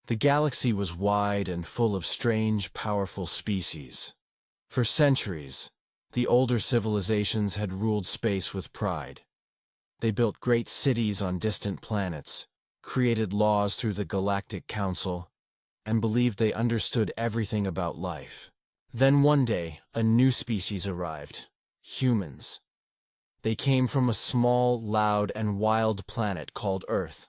The galaxy was wide and full of strange, powerful species. For centuries, the older civilizations had ruled space with pride. They built great cities on distant planets, created laws through the Galactic Council, and believed they understood everything about life. Then one day, a new species arrived: humans. They came from a small, loud, and wild planet called Earth.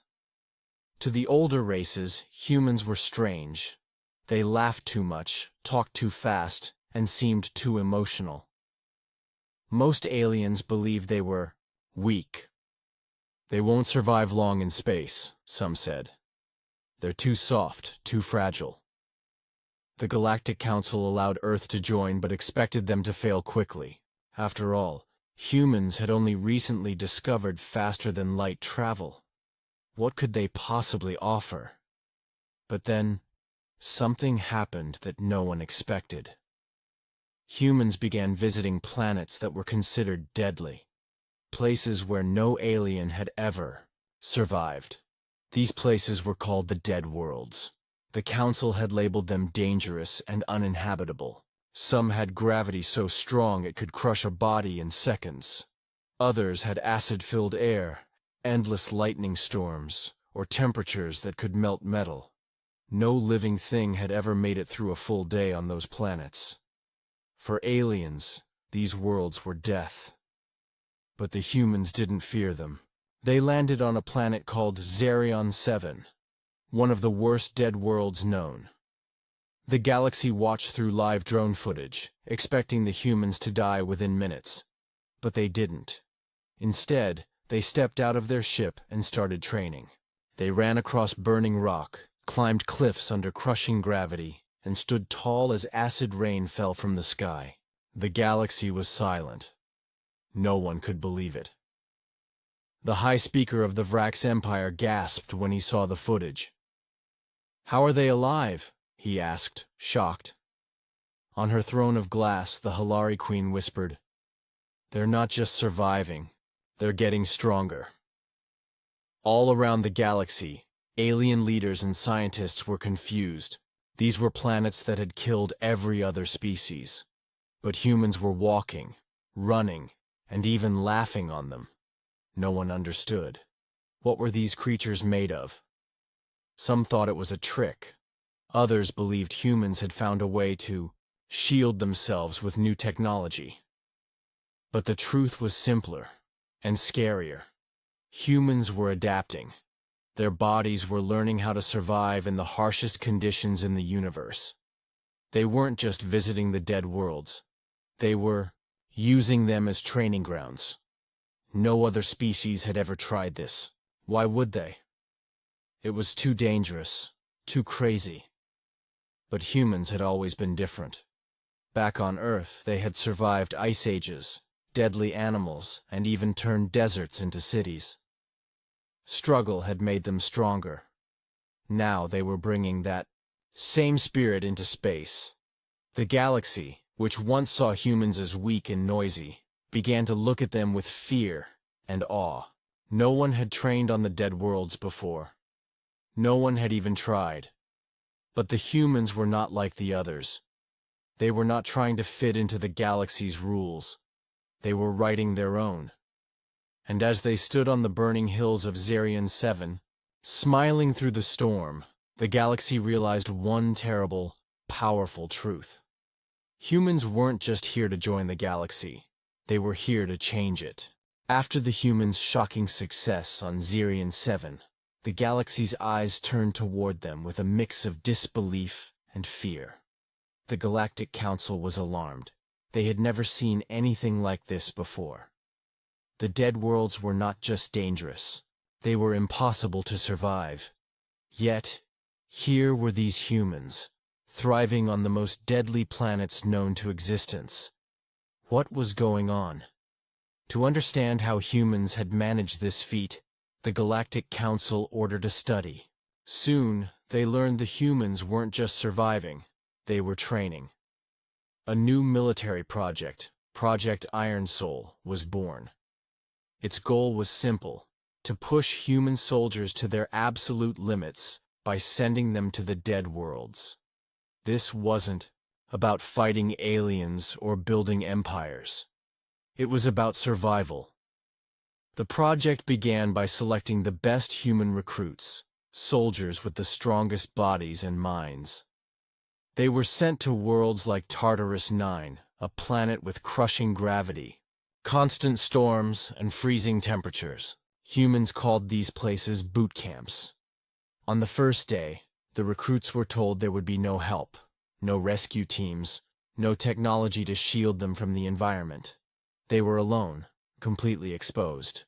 To the older races, humans were strange. They laughed too much, talked too fast, and seemed too emotional. Most aliens believed they were weak. They won't survive long in space, some said. They're too soft, too fragile. The Galactic Council allowed Earth to join but expected them to fail quickly. After all, humans had only recently discovered faster-than-light travel. What could they possibly offer? But then, something happened that no one expected. Humans began visiting planets that were considered deadly, places where no alien had ever survived. These places were called the Dead Worlds. The Council had labeled them dangerous and uninhabitable. Some had gravity so strong it could crush a body in seconds. Others had acid-filled air, endless lightning storms, or temperatures that could melt metal. No living thing had ever made it through a full day on those planets. For aliens, these worlds were death. But the humans didn't fear them. They landed on a planet called Zarion 7, one of the worst dead worlds known. The galaxy watched through live drone footage, expecting the humans to die within minutes. But they didn't. Instead, they stepped out of their ship and started training. They ran across burning rock, climbed cliffs under crushing gravity, and stood tall as acid rain fell from the sky. The galaxy was silent. No one could believe it. The High Speaker of the Vrax Empire gasped when he saw the footage. "How are they alive?" he asked, shocked. On her throne of glass, the Hilari Queen whispered, "They're not just surviving, they're getting stronger." All around the galaxy, alien leaders and scientists were confused. These were planets that had killed every other species. But humans were walking, running, and even laughing on them. No one understood. What were these creatures made of? Some thought it was a trick. Others believed humans had found a way to shield themselves with new technology. But the truth was simpler and scarier. Humans were adapting. Their bodies were learning how to survive in the harshest conditions in the universe. They weren't just visiting the dead worlds. They were using them as training grounds. No other species had ever tried this. Why would they? It was too dangerous, too crazy. But humans had always been different. Back on Earth, they had survived ice ages, deadly animals, and even turned deserts into cities. Struggle had made them stronger. Now they were bringing that same spirit into space. The galaxy, which once saw humans as weak and noisy, began to look at them with fear and awe. No one had trained on the dead worlds before. No one had even tried. But the humans were not like the others. They were not trying to fit into the galaxy's rules. They were writing their own. And as they stood on the burning hills of Zarion 7, smiling through the storm, the galaxy realized one terrible, powerful truth. Humans weren't just here to join the galaxy. They were here to change it. After the humans' shocking success on Zarion 7, the galaxy's eyes turned toward them with a mix of disbelief and fear. The Galactic Council was alarmed. They had never seen anything like this before. The dead worlds were not just dangerous. They were impossible to survive. Yet, here were these humans, thriving on the most deadly planets known to existence. What was going on? To understand how humans had managed this feat, the Galactic Council ordered a study. Soon, they learned the humans weren't just surviving, they were training. A new military project, Project Iron Soul, was born. Its goal was simple: to push human soldiers to their absolute limits by sending them to the dead worlds. This wasn't about fighting aliens or building empires. It was about survival. The project began by selecting the best human recruits, soldiers with the strongest bodies and minds. They were sent to worlds like Tartarus 9, a planet with crushing gravity, constant storms, and freezing temperatures. Humans called these places boot camps. On the first day, the recruits were told there would be no help, no rescue teams, no technology to shield them from the environment. They were alone, completely exposed.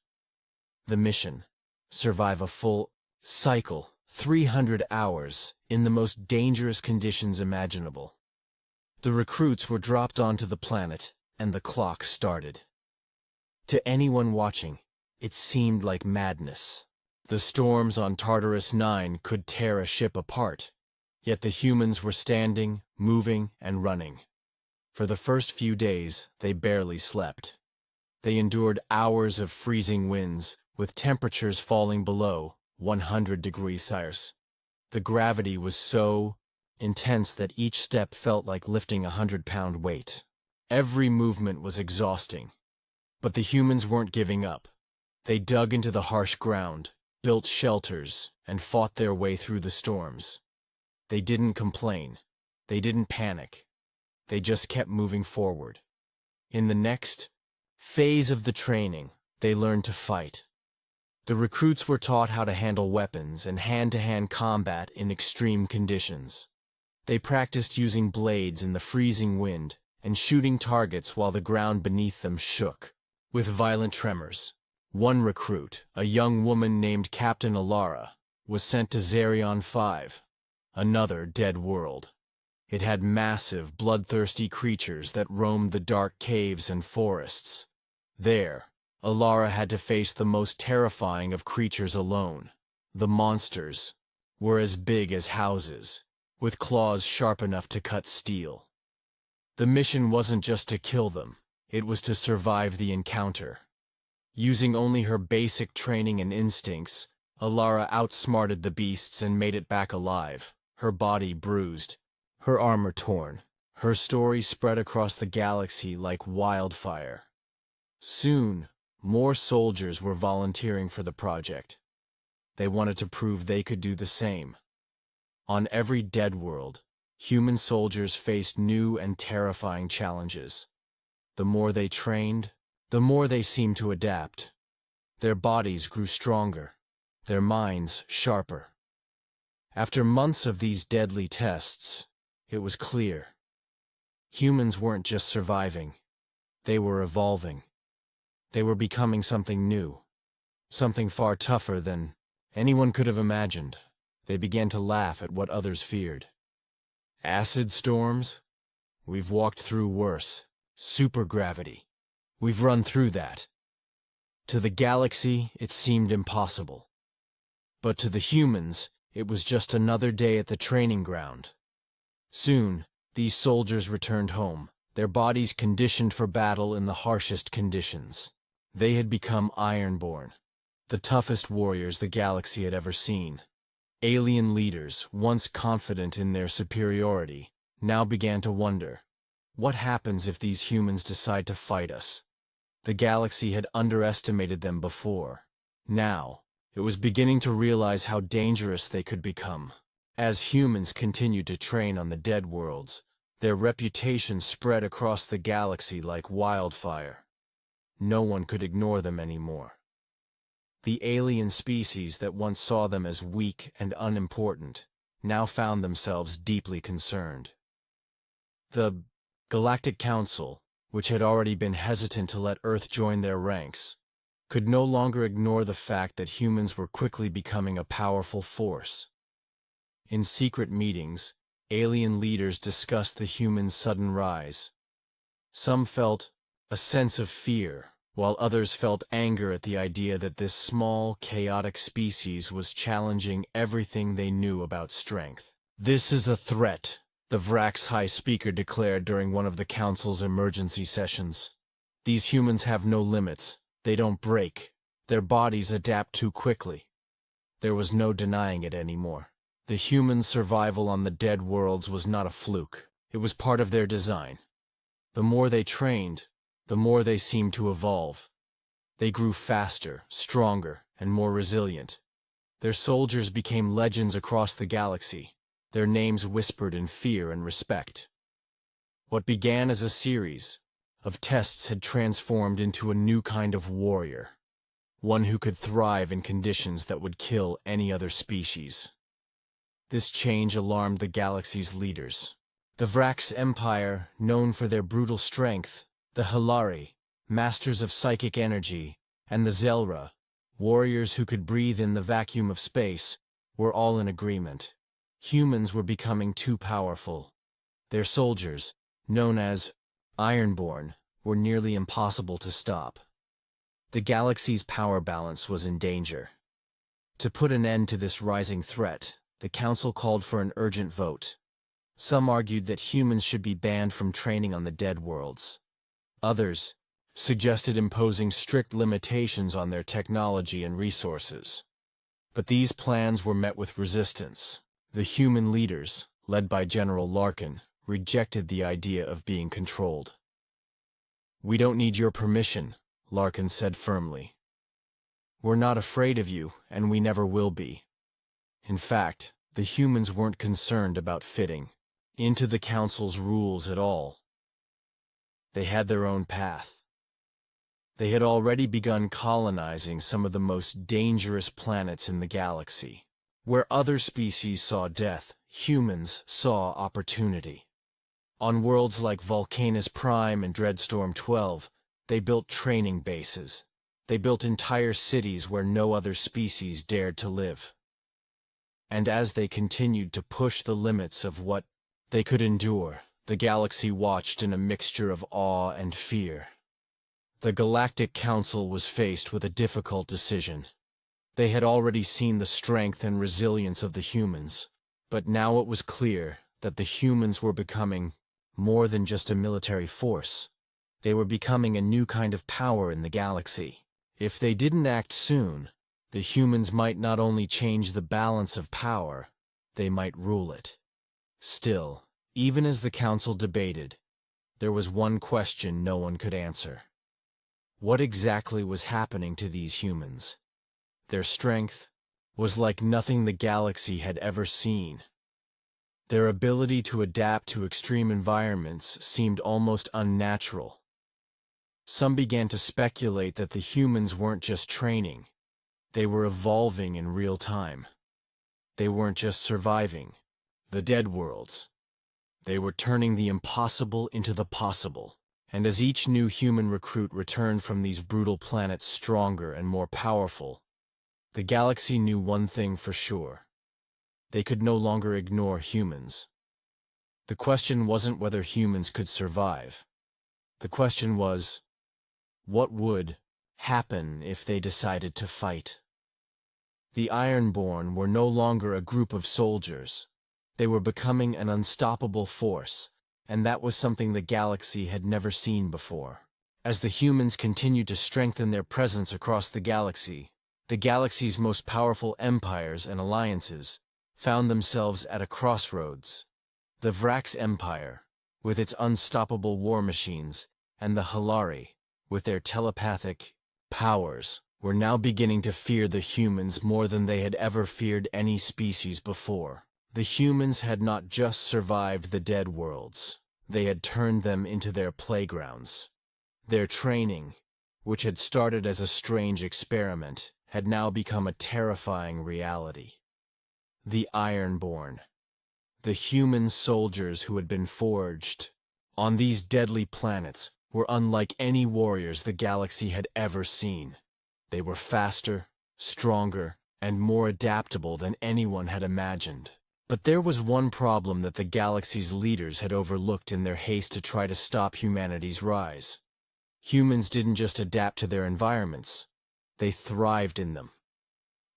The mission: survive a full cycle, 300 hours, in the most dangerous conditions imaginable. The recruits were dropped onto the planet, and the clock started. To anyone watching, it seemed like madness. The storms on Tartarus 9 could tear a ship apart, yet the humans were standing, moving, and running. For the first few days, they barely slept. They endured hours of freezing winds, with temperatures falling below 100 degrees Celsius. The gravity was so intense that each step felt like lifting a 100-pound weight. Every movement was exhausting. But the humans weren't giving up. They dug into the harsh ground, built shelters, and fought their way through the storms. They didn't complain. They didn't panic. They just kept moving forward. In the next phase of the training, they learned to fight. The recruits were taught how to handle weapons and hand-to-hand combat in extreme conditions. They practiced using blades in the freezing wind and shooting targets while the ground beneath them shook with violent tremors. One recruit, a young woman named Captain Alara, was sent to Zerion 5, another dead world. It had massive, bloodthirsty creatures that roamed the dark caves and forests. There, Alara had to face the most terrifying of creatures alone. The monsters were as big as houses, with claws sharp enough to cut steel. The mission wasn't just to kill them, it was to survive the encounter. Using only her basic training and instincts, Alara outsmarted the beasts and made it back alive, her body bruised, her armor torn. Her story spread across the galaxy like wildfire. Soon, more soldiers were volunteering for the project. They wanted to prove they could do the same. On every dead world, human soldiers faced new and terrifying challenges. The more they trained, the more they seemed to adapt. Their bodies grew stronger, their minds sharper. After months of these deadly tests, it was clear. Humans weren't just surviving, they were evolving. They were becoming something new, something far tougher than anyone could have imagined. They began to laugh at what others feared. Acid storms? We've walked through worse. Supergravity? We've run through that. To the galaxy, it seemed impossible. But to the humans, it was just another day at the training ground. Soon, these soldiers returned home, their bodies conditioned for battle in the harshest conditions. They had become Ironborn, the toughest warriors the galaxy had ever seen. Alien leaders, once confident in their superiority, now began to wonder, what happens if these humans decide to fight us? The galaxy had underestimated them before. Now, it was beginning to realize how dangerous they could become. As humans continued to train on the dead worlds, their reputation spread across the galaxy like wildfire. No one could ignore them anymore. The alien species that once saw them as weak and unimportant now found themselves deeply concerned. The Galactic Council, which had already been hesitant to let Earth join their ranks, could no longer ignore the fact that humans were quickly becoming a powerful force. In secret meetings, alien leaders discussed the humans' sudden rise. Some felt a sense of fear, while others felt anger at the idea that this small, chaotic species was challenging everything they knew about strength. "This is a threat," the Vrax High Speaker declared during one of the Council's emergency sessions. "These humans have no limits. They don't break. Their bodies adapt too quickly." There was no denying it anymore. The humans' survival on the dead worlds was not a fluke. It was part of their design. The more they trained, the more they seemed to evolve. They grew faster, stronger, and more resilient. Their soldiers became legends across the galaxy, their names whispered in fear and respect. What began as a series of tests had transformed into a new kind of warrior, one who could thrive in conditions that would kill any other species. This change alarmed the galaxy's leaders. The Vrax Empire, known for their brutal strength, the Hilari, masters of psychic energy, and the Zelra, warriors who could breathe in the vacuum of space, were all in agreement. Humans were becoming too powerful. Their soldiers, known as Ironborn, were nearly impossible to stop. The galaxy's power balance was in danger. To put an end to this rising threat, the Council called for an urgent vote. Some argued that humans should be banned from training on the dead worlds. Others suggested imposing strict limitations on their technology and resources. But these plans were met with resistance. The human leaders, led by General Larkin, rejected the idea of being controlled. "We don't need your permission," Larkin said firmly. "We're not afraid of you, and we never will be." In fact, the humans weren't concerned about fitting into the Council's rules at all. They had their own path. They had already begun colonizing some of the most dangerous planets in the galaxy. Where other species saw death, humans saw opportunity. On worlds like Vulcanus Prime and Dreadstorm 12, they built training bases. They built entire cities where no other species dared to live. And as they continued to push the limits of what they could endure, the galaxy watched in a mixture of awe and fear. The Galactic Council was faced with a difficult decision. They had already seen the strength and resilience of the humans, but now it was clear that the humans were becoming more than just a military force. They were becoming a new kind of power in the galaxy. If they didn't act soon, the humans might not only change the balance of power, they might rule it. Still, even as the Council debated, there was one question no one could answer. What exactly was happening to these humans? Their strength was like nothing the galaxy had ever seen. Their ability to adapt to extreme environments seemed almost unnatural. Some began to speculate that the humans weren't just training. They were evolving in real time. They weren't just surviving the dead worlds. They were turning the impossible into the possible. And as each new human recruit returned from these brutal planets stronger and more powerful, the galaxy knew one thing for sure. They could no longer ignore humans. The question wasn't whether humans could survive. The question was, what would happen if they decided to fight? The Ironborn were no longer a group of soldiers. They were becoming an unstoppable force, and that was something the galaxy had never seen before. As the humans continued to strengthen their presence across the galaxy's most powerful empires and alliances found themselves at a crossroads. The Vrax Empire, with its unstoppable war machines, and the Hilari, with their telepathic powers, were now beginning to fear the humans more than they had ever feared any species before. The humans had not just survived the dead worlds. They had turned them into their playgrounds. Their training, which had started as a strange experiment, had now become a terrifying reality. The Ironborn, the human soldiers who had been forged on these deadly planets, were unlike any warriors the galaxy had ever seen. They were faster, stronger, and more adaptable than anyone had imagined. But there was one problem that the galaxy's leaders had overlooked in their haste to try to stop humanity's rise. Humans didn't just adapt to their environments, they thrived in them.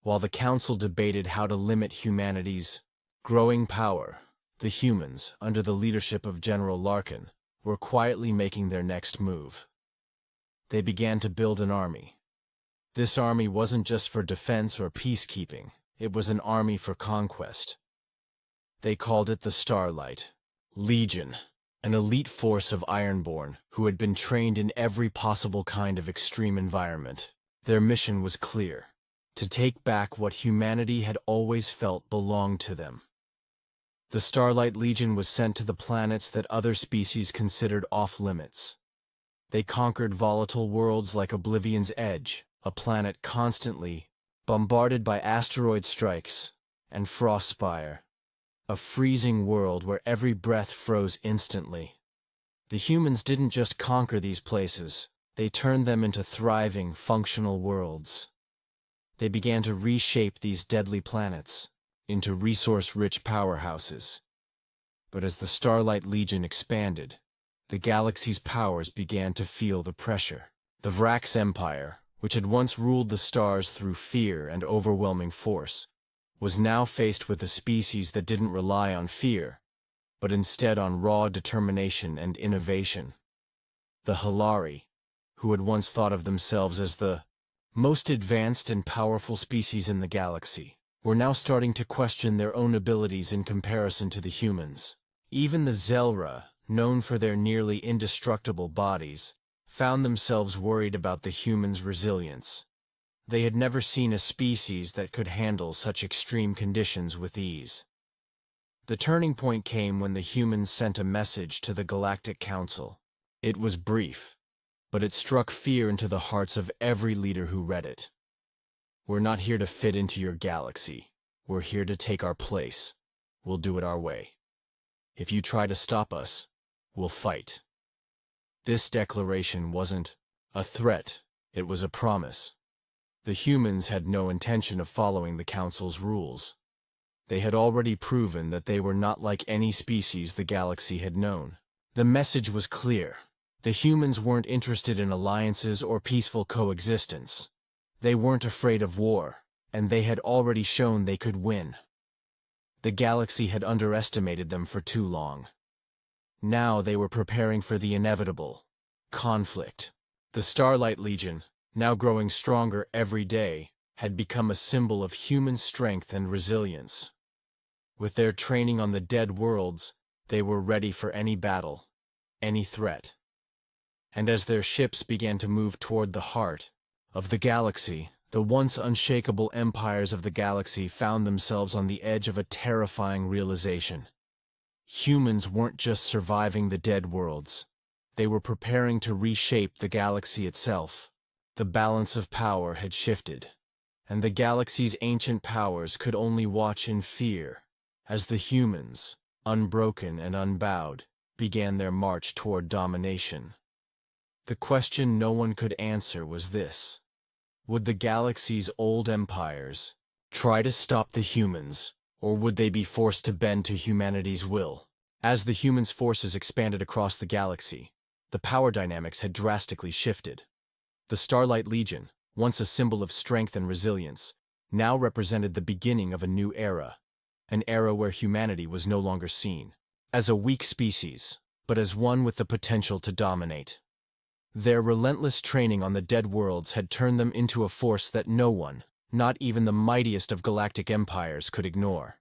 While the Council debated how to limit humanity's growing power, the humans, under the leadership of General Larkin, were quietly making their next move. They began to build an army. This army wasn't just for defense or peacekeeping, it was an army for conquest. They called it the Starlight Legion, an elite force of Ironborn who had been trained in every possible kind of extreme environment. Their mission was clear: to take back what humanity had always felt belonged to them. The Starlight Legion was sent to the planets that other species considered off-limits. They conquered volatile worlds like Oblivion's Edge, a planet constantly bombarded by asteroid strikes, and Frostspire, a freezing world where every breath froze instantly. The humans didn't just conquer these places, they turned them into thriving, functional worlds. They began to reshape these deadly planets into resource-rich powerhouses. But as the Starlight Legion expanded, the galaxy's powers began to feel the pressure. The Vrax Empire, which had once ruled the stars through fear and overwhelming force, was now faced with a species that didn't rely on fear, but instead on raw determination and innovation. The Hilari, who had once thought of themselves as the most advanced and powerful species in the galaxy, were now starting to question their own abilities in comparison to the humans. Even the Zelra, known for their nearly indestructible bodies, found themselves worried about the humans' resilience. They had never seen a species that could handle such extreme conditions with ease. The turning point came when the humans sent a message to the Galactic Council. It was brief, but it struck fear into the hearts of every leader who read it. "We're not here to fit into your galaxy. We're here to take our place. We'll do it our way. If you try to stop us, we'll fight." This declaration wasn't a threat, it was a promise. The humans had no intention of following the Council's rules. They had already proven that they were not like any species the galaxy had known. The message was clear. The humans weren't interested in alliances or peaceful coexistence. They weren't afraid of war, and they had already shown they could win. The galaxy had underestimated them for too long. Now they were preparing for the inevitable: conflict. The Starlight Legion, now growing stronger every day, had become a symbol of human strength and resilience. With their training on the dead worlds, they were ready for any battle, any threat. And as their ships began to move toward the heart of the galaxy, the once unshakable empires of the galaxy found themselves on the edge of a terrifying realization. Humans weren't just surviving the dead worlds. They were preparing to reshape the galaxy itself. The balance of power had shifted, and the galaxy's ancient powers could only watch in fear as the humans, unbroken and unbowed, began their march toward domination. The question no one could answer was this: would the galaxy's old empires try to stop the humans, or would they be forced to bend to humanity's will? As the humans' forces expanded across the galaxy, the power dynamics had drastically shifted. The Starlight Legion, once a symbol of strength and resilience, now represented the beginning of a new era, an era where humanity was no longer seen as a weak species, but as one with the potential to dominate. Their relentless training on the dead worlds had turned them into a force that no one, not even the mightiest of galactic empires, could ignore.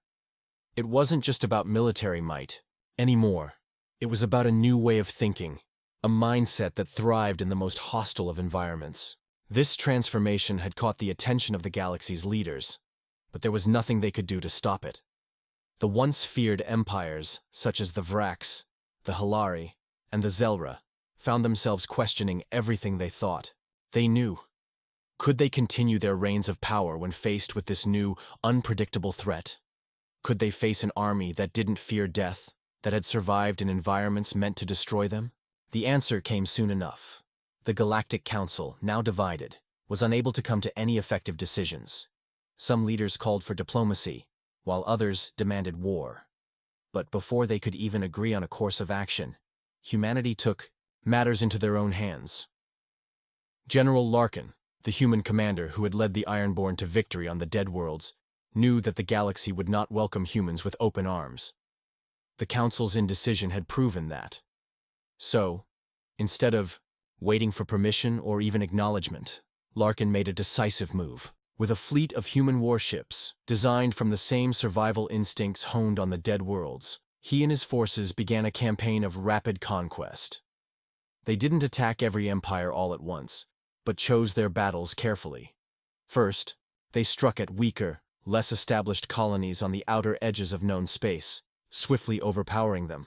It wasn't just about military might anymore. It was about a new way of thinking, a mindset that thrived in the most hostile of environments. This transformation had caught the attention of the galaxy's leaders, but there was nothing they could do to stop it. The once feared empires, such as the Vrax, the Hilari, and the Zelra, found themselves questioning everything they thought. They knew. Could they continue their reigns of power when faced with this new, unpredictable threat? Could they face an army that didn't fear death, that had survived in environments meant to destroy them? The answer came soon enough. The Galactic Council, now divided, was unable to come to any effective decisions. Some leaders called for diplomacy, while others demanded war. But before they could even agree on a course of action, humanity took matters into their own hands. General Larkin, the human commander who had led the Ironborn to victory on the Dead Worlds, knew that the galaxy would not welcome humans with open arms. The Council's indecision had proven that. So, instead of waiting for permission or even acknowledgement, Larkin made a decisive move. With a fleet of human warships, designed from the same survival instincts honed on the dead worlds, he and his forces began a campaign of rapid conquest. They didn't attack every empire all at once, but chose their battles carefully. First, they struck at weaker, less established colonies on the outer edges of known space, swiftly overpowering them.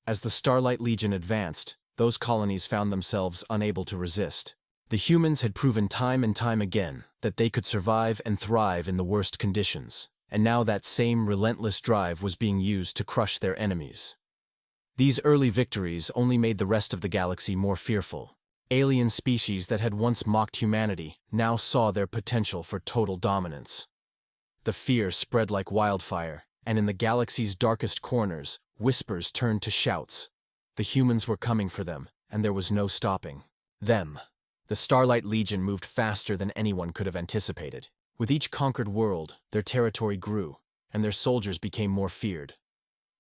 As the Starlight Legion advanced, those colonies found themselves unable to resist. The humans had proven time and time again that they could survive and thrive in the worst conditions, and now that same relentless drive was being used to crush their enemies. These early victories only made the rest of the galaxy more fearful. Alien species that had once mocked humanity now saw their potential for total dominance. The fear spread like wildfire, and in the galaxy's darkest corners, whispers turned to shouts. The humans were coming for them, and there was no stopping them. The Starlight Legion moved faster than anyone could have anticipated. With each conquered world, their territory grew, and their soldiers became more feared.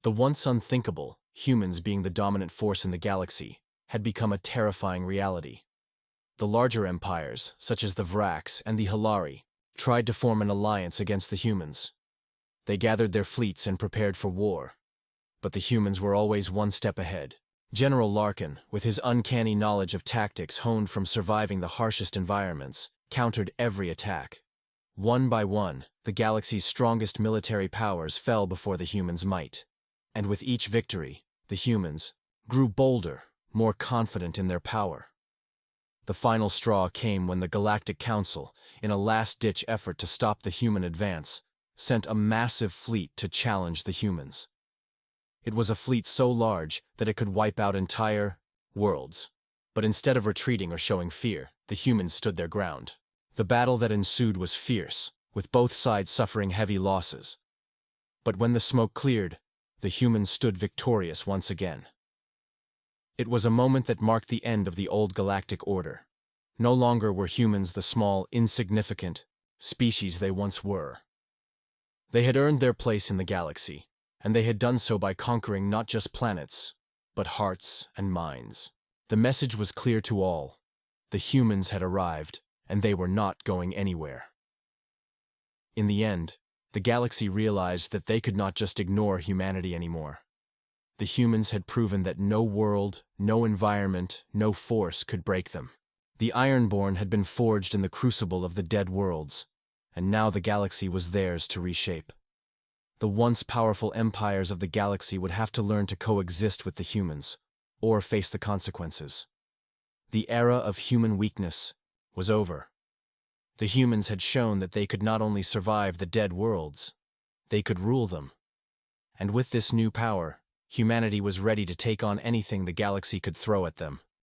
The once unthinkable, humans being the dominant force in the galaxy, had become a terrifying reality. The larger empires, such as the Vrax and the Hilari, tried to form an alliance against the humans. They gathered their fleets and prepared for war. But the humans were always one step ahead. General Larkin, with his uncanny knowledge of tactics honed from surviving the harshest environments, countered every attack. One by one, the galaxy's strongest military powers fell before the humans' might. And with each victory, the humans grew bolder, more confident in their power. The final straw came when the Galactic Council, in a last-ditch effort to stop the human advance, sent a massive fleet to challenge the humans. It was a fleet so large that it could wipe out entire worlds. But instead of retreating or showing fear, the humans stood their ground. The battle that ensued was fierce, with both sides suffering heavy losses. But when the smoke cleared, the humans stood victorious once again. It was a moment that marked the end of the old galactic order. No longer were humans the small, insignificant species they once were. They had earned their place in the galaxy, and they had done so by conquering not just planets, but hearts and minds. The message was clear to all. The humans had arrived, and they were not going anywhere. In the end, the galaxy realized that they could not just ignore humanity anymore. The humans had proven that no world, no environment, no force could break them. The Ironborn had been forged in the crucible of the dead worlds, and now the galaxy was theirs to reshape. The once powerful empires of the galaxy would have to learn to coexist with the humans, or face the consequences. The era of human weakness was over. The humans had shown that they could not only survive the dead worlds, they could rule them. And with this new power, humanity was ready to take on anything the galaxy could throw at them.